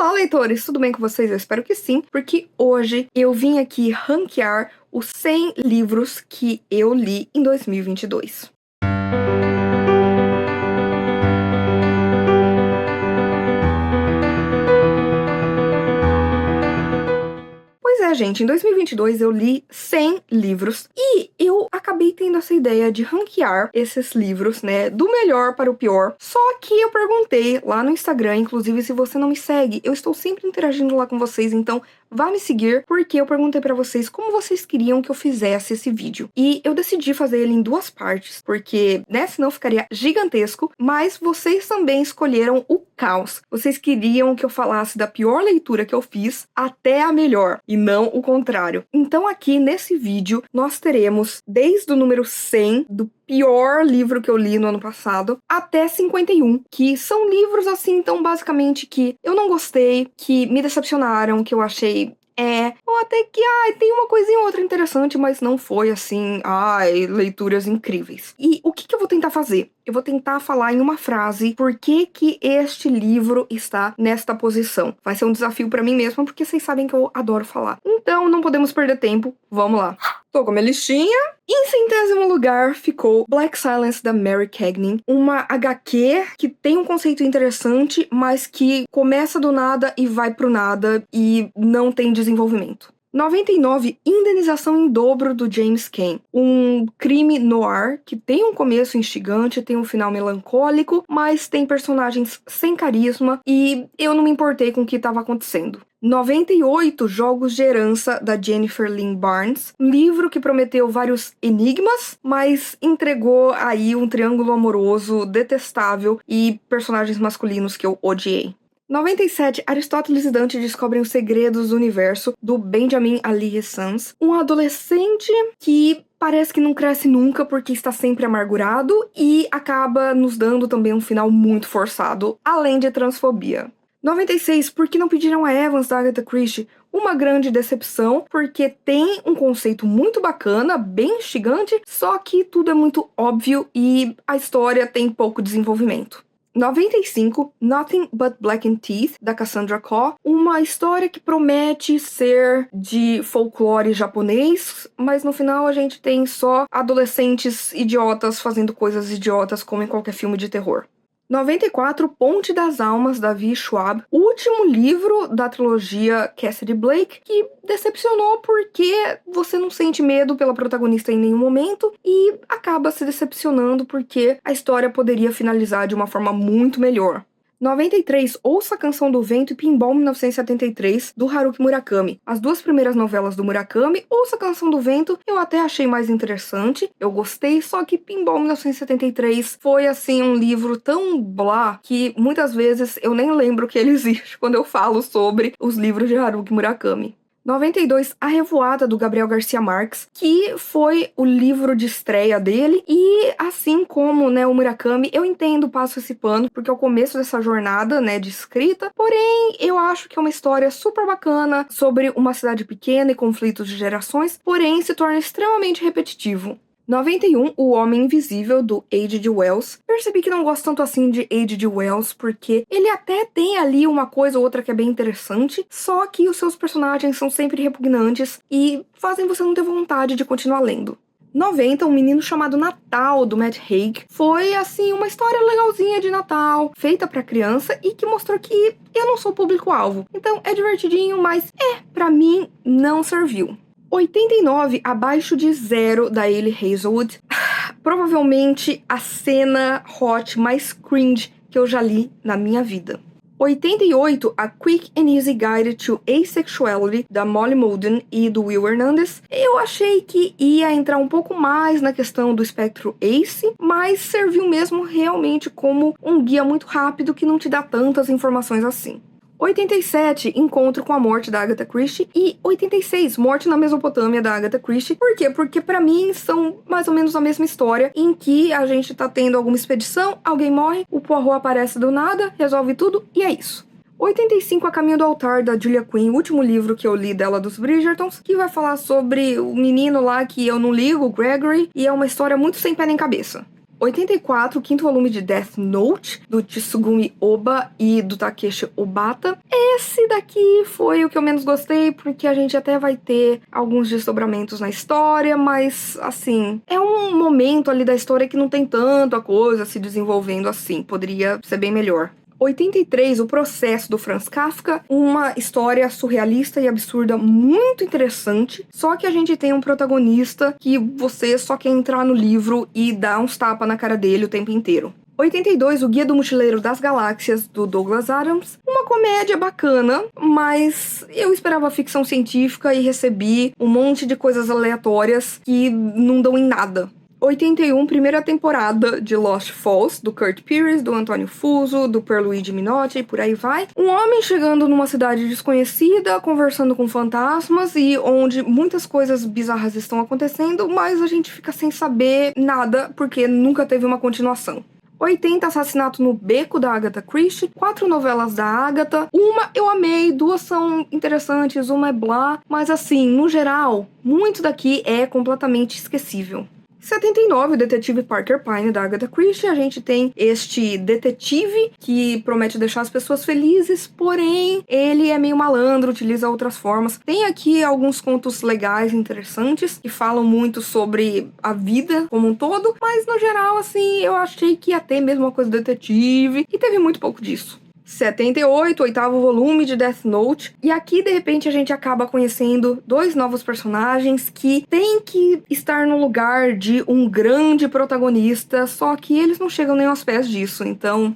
Olá, leitores! Tudo bem com vocês? Eu espero que sim, porque hoje eu vim aqui ranquear os 100 livros que eu li em 2022. Pois é, gente, em 2022 eu li 100 livros e eu acabei tendo essa ideia de ranquear esses livros, né, do melhor para o pior. Só que eu perguntei lá no Instagram, inclusive se você não me segue, eu estou sempre interagindo lá com vocês, então vá me seguir, porque eu perguntei pra vocês como vocês queriam que eu fizesse esse vídeo. E eu decidi fazer ele em duas partes, porque, né, senão ficaria gigantesco, mas vocês também escolheram o caos. Vocês queriam que eu falasse da pior leitura que eu fiz até a melhor, e não o contrário. Então aqui nesse vídeo nós teremos desde o número 100 do pior livro que eu li no ano passado, até 51, que são livros assim, então basicamente que eu não gostei, que me decepcionaram, que eu achei ou até que, tem uma coisinha ou outra interessante, mas não foi assim, leituras incríveis. E o que eu vou tentar fazer? Eu vou tentar falar em uma frase por que este livro está nesta posição. Vai ser um desafio pra mim mesma, porque vocês sabem que eu adoro falar. Então, não podemos perder tempo. Vamos lá. Tô com a minha listinha. Em 100º lugar ficou Black Silence, da Mary Cagnin. Uma HQ que tem um conceito interessante, mas que começa do nada e vai pro nada e não tem desenvolvimento. 99, Indenização em Dobro, do James Cain. Um crime noir que tem um começo instigante, tem um final melancólico, mas tem personagens sem carisma e eu não me importei com o que estava acontecendo. 98, Jogos de Herança, da Jennifer Lynn Barnes. Um livro que prometeu vários enigmas, mas entregou aí um triângulo amoroso detestável e personagens masculinos que eu odiei. 97, Aristóteles e Dante descobrem os segredos do universo, do Benjamin Ali Sons. Um adolescente que parece que não cresce nunca porque está sempre amargurado e acaba nos dando também um final muito forçado, além de transfobia. 96, Por que não pediram a Evans, da Agatha Christie? Uma grande decepção, porque tem um conceito muito bacana, bem instigante, só que tudo é muito óbvio e a história tem pouco desenvolvimento. 95, Nothing But Blackened Teeth, da Cassandra Khaw. Uma história que promete ser de folclore japonês, mas no final a gente tem só adolescentes idiotas fazendo coisas idiotas como em qualquer filme de terror. 94, Ponte das Almas, da Vi Schwab, o último livro da trilogia Cassidy Blake, que decepcionou porque você não sente medo pela protagonista em nenhum momento e acaba se decepcionando porque a história poderia finalizar de uma forma muito melhor. 93, Ouça a Canção do Vento e Pinball 1973, do Haruki Murakami. As duas primeiras novelas do Murakami, Ouça a Canção do Vento, eu até achei mais interessante, eu gostei, só que Pinball 1973 foi assim um livro tão blá que muitas vezes eu nem lembro que ele existe quando eu falo sobre os livros de Haruki Murakami. 92, A Revoada, do Gabriel Garcia Marques, que foi o livro de estreia dele, e assim como, né, o Murakami, eu entendo, passo esse pano, porque é o começo dessa jornada, né, de escrita, porém, eu acho que é uma história super bacana sobre uma cidade pequena e conflitos de gerações, porém se torna extremamente repetitivo. 91, O Homem Invisível, do H.G. Wells. Percebi que não gosto tanto assim de H.G. Wells, porque ele até tem ali uma coisa ou outra que é bem interessante, só que os seus personagens são sempre repugnantes e fazem você não ter vontade de continuar lendo. 90, Um Menino Chamado Natal, do Matt Haig. Foi, assim, uma história legalzinha de Natal, feita pra criança e que mostrou que eu não sou público-alvo. Então é divertidinho, mas pra mim não serviu. 89, Abaixo de Zero, da Hayley Hazelwood. Provavelmente a cena hot mais cringe que eu já li na minha vida. 88, A Quick and Easy Guide to Asexuality, da Molly Muldoon e do Will Hernandez. Eu achei que ia entrar um pouco mais na questão do espectro ace, mas serviu mesmo realmente como um guia muito rápido que não te dá tantas informações assim. 87, Encontro com a Morte, da Agatha Christie. E 86, Morte na Mesopotâmia, da Agatha Christie. Por quê? Porque pra mim são mais ou menos a mesma história, em que a gente tá tendo alguma expedição, alguém morre, o Poirot aparece do nada, resolve tudo, e é isso. 85, A Caminho do Altar, da Julia Quinn, o último livro que eu li dela dos Bridgertons, que vai falar sobre o menino lá que eu não ligo, o Gregory, e é uma história muito sem pé nem cabeça. 84, o quinto volume de Death Note, do Tsugumi Oba e do Takeshi Obata. Esse daqui foi o que eu menos gostei, porque a gente até vai ter alguns desdobramentos na história, mas, assim, é um momento ali da história que não tem tanta coisa se desenvolvendo assim. Poderia ser bem melhor. 83, O Processo, do Franz Kafka, uma história surrealista e absurda muito interessante, só que a gente tem um protagonista que você só quer entrar no livro e dar uns tapas na cara dele o tempo inteiro. 82, O Guia do Mochileiro das Galáxias, do Douglas Adams. Uma comédia bacana, mas eu esperava ficção científica e recebi um monte de coisas aleatórias que não dão em nada. 81, primeira temporada de Lost Falls, do Kurt Pires, do Antônio Fuso, do Pierluigi Minotti e por aí vai. Um homem chegando numa cidade desconhecida, conversando com fantasmas e onde muitas coisas bizarras estão acontecendo, mas a gente fica sem saber nada porque nunca teve uma continuação. 80, Assassinato no Beco, da Agatha Christie. 4 novelas da Agatha. Uma eu amei, 2 são interessantes, uma é blá, mas assim, no geral, muito daqui é completamente esquecível. 79, o Detetive Parker Pyne, da Agatha Christie. A gente tem este detetive que promete deixar as pessoas felizes, porém ele é meio malandro, utiliza outras formas. Tem aqui alguns contos legais, interessantes, que falam muito sobre a vida como um todo, mas no geral, assim, eu achei que ia ter mesmo uma coisa detetive, e teve muito pouco disso. 78, oitavo volume de Death Note. E aqui, de repente, a gente acaba conhecendo 2 novos personagens que têm que estar no lugar de um grande protagonista, só que eles não chegam nem aos pés disso, então...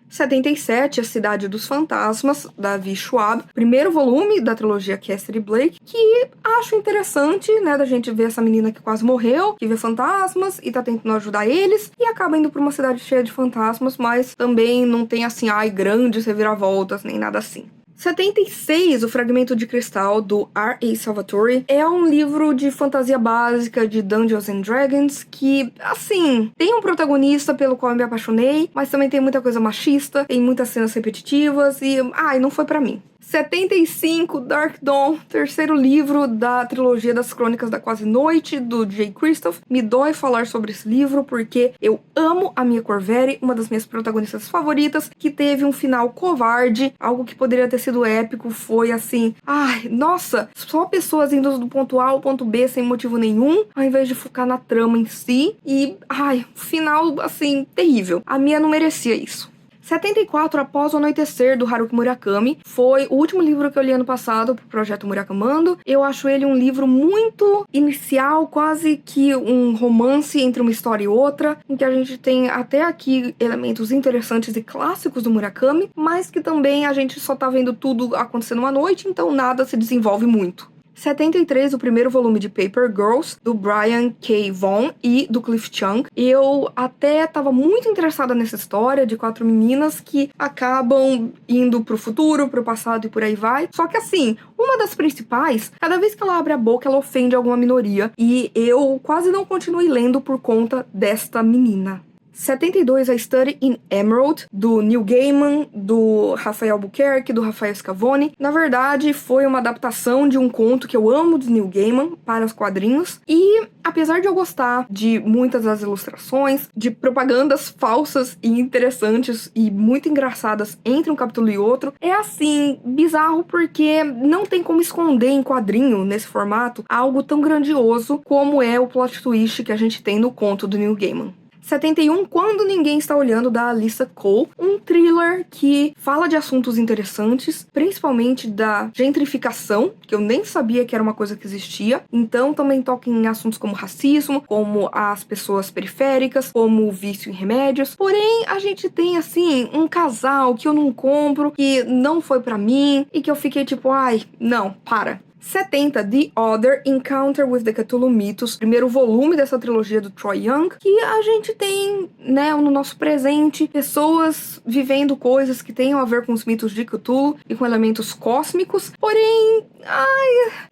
77, A Cidade dos Fantasmas, da Vi Schwab. Primeiro volume da trilogia Cassie Blake, que acho interessante, né, da gente ver essa menina que quase morreu, que vê fantasmas e tá tentando ajudar eles, e acaba indo pra uma cidade cheia de fantasmas, mas também não tem, assim, grandes reviravoltas, nem nada assim. 76, O Fragmento de Cristal, do R.A. Salvatore. É um livro de fantasia básica de Dungeons and Dragons que, assim, tem um protagonista pelo qual eu me apaixonei, mas também tem muita coisa machista, tem muitas cenas repetitivas e, não foi pra mim. 75, Dark Dawn, terceiro livro da trilogia das Crônicas da Quase Noite, do Jay Kristoff. Me dói falar sobre esse livro porque eu amo a Mia Corveri, uma das minhas protagonistas favoritas, que teve um final covarde, algo que poderia ter sido épico. Foi assim, nossa, só pessoas indo do ponto A ao ponto B sem motivo nenhum, ao invés de focar na trama em si, e, final, assim, terrível. A Mia não merecia isso. 74, Após o Anoitecer, do Haruki Murakami. Foi o último livro que eu li ano passado pro Projeto Murakamando. Eu acho ele um livro muito inicial, quase que um romance entre uma história e outra, em que a gente tem até aqui elementos interessantes e clássicos do Murakami, mas que também a gente só tá vendo tudo acontecendo uma noite, então nada se desenvolve muito. 73, o primeiro volume de Paper Girls, do Brian K. Vaughan e do Cliff Chung. Eu até estava muito interessada nessa história de 4 meninas que acabam indo pro futuro, pro passado e por aí vai. Só que assim, uma das principais, cada vez que ela abre a boca, ela ofende alguma minoria. E eu quase não continuei lendo por conta desta menina. 72, A Study in Emerald, do Neil Gaiman, do Rafael Albuquerque, do Rafael Scavone. Na verdade, foi uma adaptação de um conto que eu amo de Neil Gaiman para os quadrinhos. E, apesar de eu gostar de muitas das ilustrações, de propagandas falsas e interessantes e muito engraçadas entre um capítulo e outro, é assim, bizarro porque não tem como esconder em quadrinho, nesse formato, algo tão grandioso como é o plot twist que a gente tem no conto do Neil Gaiman. 71, Quando Ninguém Está Olhando, da Alyssa Cole. Um thriller que fala de assuntos interessantes, principalmente da gentrificação, que eu nem sabia que era uma coisa que existia. Então também toca em assuntos como racismo, como as pessoas periféricas, como o vício em remédios. Porém, a gente tem, assim, um casal que eu não compro, que não foi pra mim, e que eu fiquei tipo, não, para. 70, The Other, Encounter with the Cthulhu Mythos, primeiro volume dessa trilogia do Troy Young, que a gente tem, né, no nosso presente, pessoas vivendo coisas que tenham a ver com os mitos de Cthulhu e com elementos cósmicos, porém,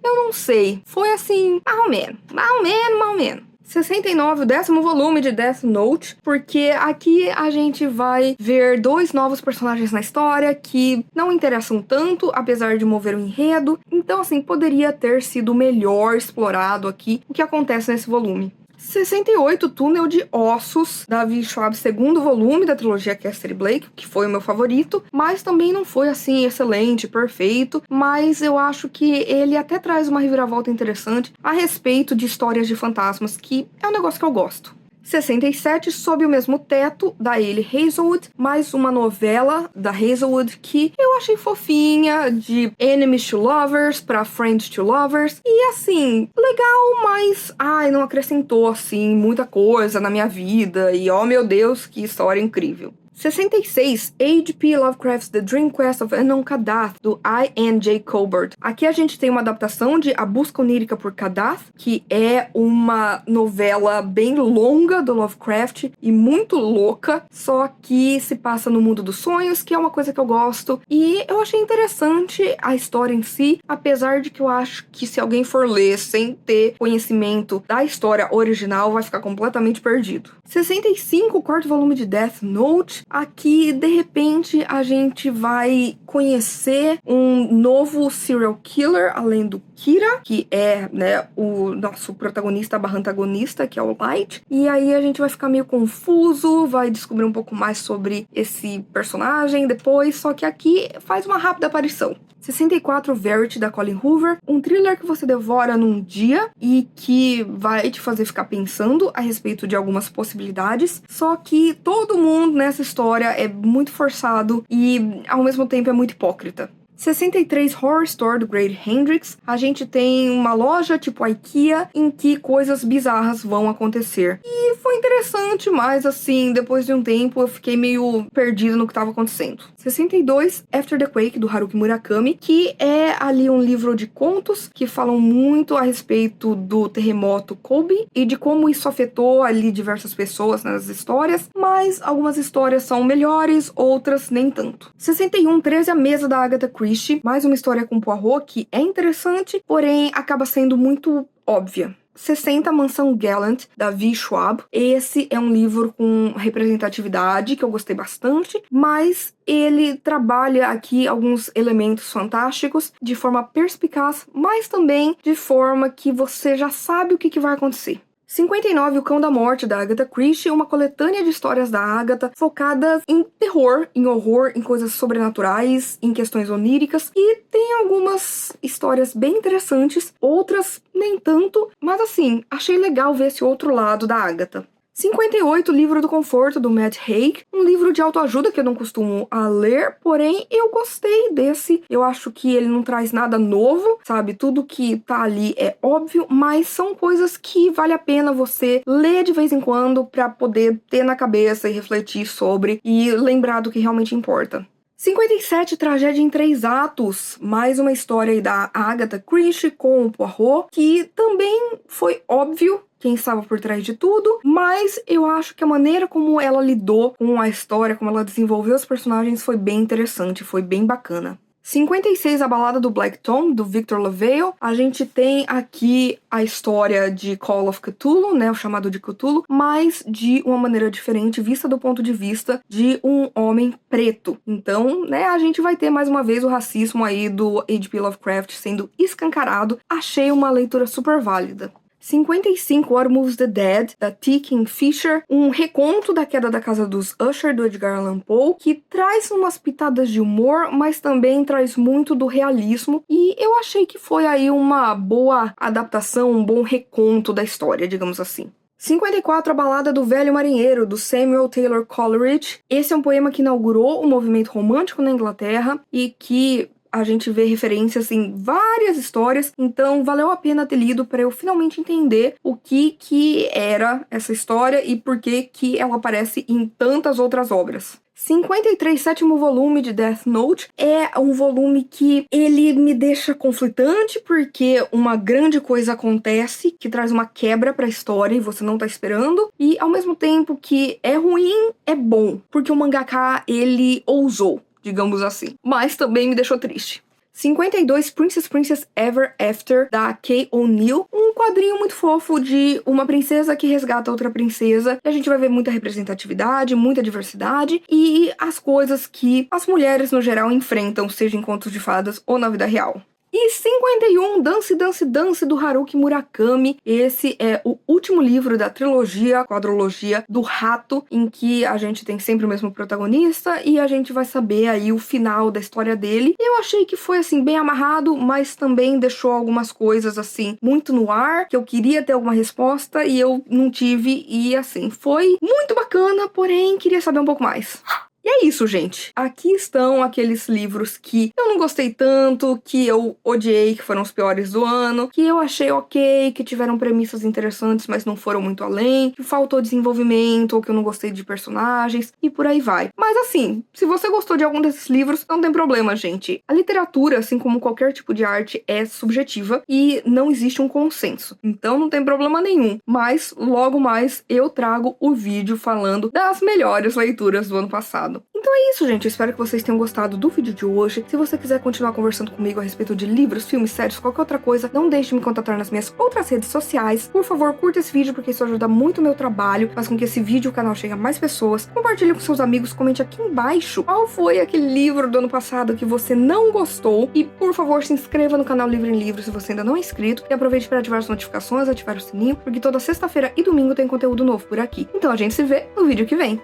eu não sei, foi assim, mal menos. 69, o 10º volume de Death Note, porque aqui a gente vai ver 2 novos personagens na história que não interessam tanto, apesar de mover o enredo. Então, assim, poderia ter sido melhor explorado aqui o que acontece nesse volume. 68, Túnel de Ossos, da V. Schwab, segundo volume da trilogia Castle Blake, que foi o meu favorito, mas também não foi assim excelente, perfeito, mas eu acho que ele até traz uma reviravolta interessante a respeito de histórias de fantasmas, que é um negócio que eu gosto. 67, Sob o Mesmo Teto, da Hayley Hazelwood, mais uma novela da Hazelwood que eu achei fofinha, de enemies to lovers pra friends to lovers, e assim, legal, mas não acrescentou assim muita coisa na minha vida, e oh meu Deus, que história incrível. 66, H.P. Lovecraft's The Dream Quest of Unknown Kadath, do I.N.J. Colbert. Aqui a gente tem uma adaptação de A Busca Onírica por Kadath, que é uma novela bem longa do Lovecraft e muito louca, só que se passa no mundo dos sonhos, que é uma coisa que eu gosto. E eu achei interessante a história em si, apesar de que eu acho que se alguém for ler sem ter conhecimento da história original, vai ficar completamente perdido. 65, o quarto volume de Death Note. Aqui, de repente, a gente vai conhecer um novo serial killer, além do Kira, que é, né, o nosso protagonista barra antagonista, que é o Light. E aí a gente vai ficar meio confuso, vai descobrir um pouco mais sobre esse personagem depois, só que aqui faz uma rápida aparição. 64, Verity, da Colleen Hoover, um thriller que você devora num dia e que vai te fazer ficar pensando a respeito de algumas possibilidades, só que todo mundo nessa história é muito forçado e ao mesmo tempo é muito hipócrita. 63, Horror Store, do Grady Hendrix. A gente tem uma loja tipo IKEA em que coisas bizarras vão acontecer. E foi interessante, mas assim, depois de um tempo eu fiquei meio perdida no que estava acontecendo. 62, After the Quake, do Haruki Murakami, que é ali um livro de contos que falam muito a respeito do terremoto Kobe e de como isso afetou ali diversas pessoas nas histórias, mas algumas histórias são melhores, outras nem tanto. 61, 13, A Mesa, da Agatha Christie. Mais uma história com Poirot que é interessante, porém acaba sendo muito óbvia. 60, Mansão Gallant, da V. Schwab. Esse é um livro com representatividade que eu gostei bastante, mas ele trabalha aqui alguns elementos fantásticos de forma perspicaz, mas também de forma que você já sabe o que vai acontecer. 59, O Cão da Morte, da Agatha Christie, uma coletânea de histórias da Agatha focadas em terror, em horror, em coisas sobrenaturais, em questões oníricas, e tem algumas histórias bem interessantes, outras nem tanto, mas assim, achei legal ver esse outro lado da Agatha. 58, Livro do Conforto, do Matt Haig, um livro de autoajuda que eu não costumo ler, porém eu gostei desse. Eu acho que ele não traz nada novo, sabe? Tudo que tá ali é óbvio, mas são coisas que vale a pena você ler de vez em quando pra poder ter na cabeça e refletir sobre e lembrar do que realmente importa. 57, Tragédia em 3 Atos, mais uma história aí da Agatha Christie com o Poirot, que também foi óbvio quem estava por trás de tudo, mas eu acho que a maneira como ela lidou com a história, como ela desenvolveu os personagens foi bem interessante, foi bem bacana. 56, A Balada do Black Tom, do Victor LaVale. A gente tem aqui a história de Call of Cthulhu, né, o chamado de Cthulhu, mas de uma maneira diferente, vista do ponto de vista de um homem preto. Então, né, a gente vai ter mais uma vez o racismo aí do H.P. Lovecraft sendo escancarado. Achei uma leitura super válida. 55, What Moves the Dead, da T. Kingfisher, um reconto da queda da casa dos Usher, do Edgar Allan Poe, que traz umas pitadas de humor, mas também traz muito do realismo, e eu achei que foi aí uma boa adaptação, um bom reconto da história, digamos assim. 54, A Balada do Velho Marinheiro, do Samuel Taylor Coleridge. Esse é um poema que inaugurou o movimento romântico na Inglaterra e que a gente vê referências em várias histórias, então valeu a pena ter lido para eu finalmente entender o que era essa história e por que ela aparece em tantas outras obras. 53, sétimo volume de Death Note, é um volume que ele me deixa conflitante porque uma grande coisa acontece que traz uma quebra pra história e você não tá esperando, e ao mesmo tempo que é ruim, é bom, porque o mangaka, ele ousou, digamos assim, mas também me deixou triste. 52, Princess Ever After, da Kay O'Neill, um quadrinho muito fofo de uma princesa que resgata outra princesa, e a gente vai ver muita representatividade, muita diversidade, e as coisas que as mulheres no geral enfrentam, seja em contos de fadas ou na vida real. E 51, Dance, Dance, Dance, do Haruki Murakami. Esse é o último livro da trilogia, quadrologia do rato, em que a gente tem sempre o mesmo protagonista e a gente vai saber aí o final da história dele. Eu achei que foi, assim, bem amarrado, mas também deixou algumas coisas, assim, muito no ar, que eu queria ter alguma resposta e eu não tive, e, assim, foi muito bacana, porém, queria saber um pouco mais. E é isso, gente. Aqui estão aqueles livros que eu não gostei tanto, que eu odiei, que foram os piores do ano, que eu achei ok, que tiveram premissas interessantes, mas não foram muito além, que faltou desenvolvimento, ou que eu não gostei de personagens, e por aí vai. Mas assim, se você gostou de algum desses livros, não tem problema, gente. A literatura, assim como qualquer tipo de arte, é subjetiva e não existe um consenso. Então não tem problema nenhum. Mas, logo mais, eu trago o vídeo falando das melhores leituras do ano passado. Então é isso, gente. Eu espero que vocês tenham gostado do vídeo de hoje. Se você quiser continuar conversando comigo a respeito de livros, filmes, séries, qualquer outra coisa, não deixe de me contatar nas minhas outras redes sociais. Por favor, curta esse vídeo, porque isso ajuda muito o meu trabalho, faz com que esse vídeo e o canal chegue a mais pessoas. Compartilhe com seus amigos, comente aqui embaixo qual foi aquele livro do ano passado que você não gostou. E, por favor, se inscreva no canal Livro em Livro se você ainda não é inscrito. E aproveite para ativar as notificações, ativar o sininho, porque toda sexta-feira e domingo tem conteúdo novo por aqui. Então a gente se vê no vídeo que vem.